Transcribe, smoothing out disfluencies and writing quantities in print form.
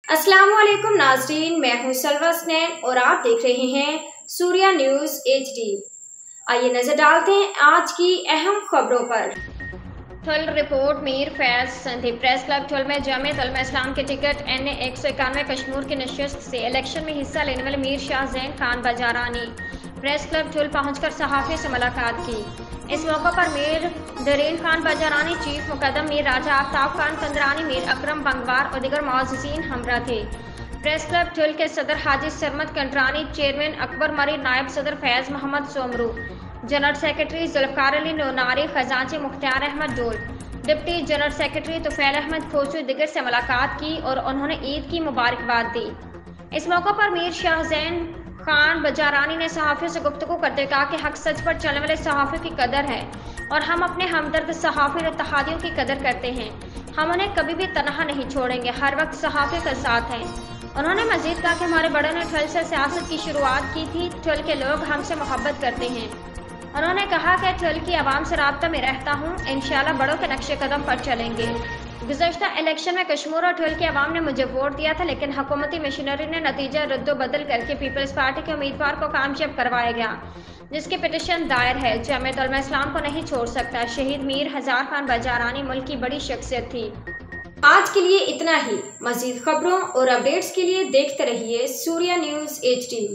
अस्सलाम वालेकुम नाज़रीन, मैं हूं सलवा स्नैन और आप देख रहे हैं सूर्या न्यूज़ HD। आइए नजर डालते हैं आज की अहम खबरों पर। ठुल रिपोर्ट मीर फैज संधि प्रेस क्लब ठुल में जमात उलमा इस्लाम के टिकट NA 191 कश्मीर की नशस्त से इलेक्शन में हिस्सा लेने वाले मीर शाह ज़ैन खान बाजारानी प्रेस क्लब ठुल पहुंचकर सहाफ़ियों से मुलाकात की। इस मौका पर मीर दरीन खान बाजारानी, चीफ मुकदम मीर राजा आफ्ताब खान कंदरानी, मीर अकरम बंगवार और दीगर मुअज़्ज़िज़ीन हमरा थे। प्रेस क्लब ठुल के सदर हाजी सरमद कंडरानी, चेयरमैन अकबर मरी, नायब सदर फैज़ मोहम्मद सोमरू, जनरल सेक्रेटरी जुल्फ़िकार अली नोनारी, खजांची Mukhtar Ahmed Dol, deputy general secretary Tufail Ahmed Khoso दिगर से मुलाकात की और उन्होंने ईद की मुबारकबाद दी। इस मौका पर मीर शाह ज़ैन खान बाजारानी ने सहाफ़ियों से गुफ्तगू करते कहा कि हक सच पर चलने वाले सहाफ़ियों की कदर है और हम अपने हमदर्द सहाफ़ी और इत्तेहादियों की कदर करते हैं। हम उन्हें कभी भी तनहा नहीं छोड़ेंगे, हर वक्त सहाफ़ियों के साथ हैं। उन्होंने मज़ीद कहा कि हमारे बड़ों ने ठुल से सियासत की शुरुआत की थी, ठुल के लोग हमसे मोहब्बत करते हैं। उन्होंने कहा कि ठुल की आवाम से राब्ता में रहता हूँ, इंशाअल्लाह बड़ों के नक्शे कदम पर चलेंगे। गुज़श्ता इलेक्शन में कश्मीर और ठुल की आवाम ने मुझे वोट दिया था, लेकिन हुकूमती मशीनरी ने नतीजा रद्दो-बदल करके पीपल्स पार्टी के उम्मीदवार को कामयाब करवाया गया, जिसकी पिटीशन दायर है। जमात उलमा इस्लाम को नहीं छोड़ सकता। शहीद मीर हजार खान बाजारानी मुल्क की बड़ी शख्सियत थी। आज के लिए इतना ही। मज़ीद खबरों और अपडेट्स के लिए देखते रहिए सूर्या न्यूज़ HD।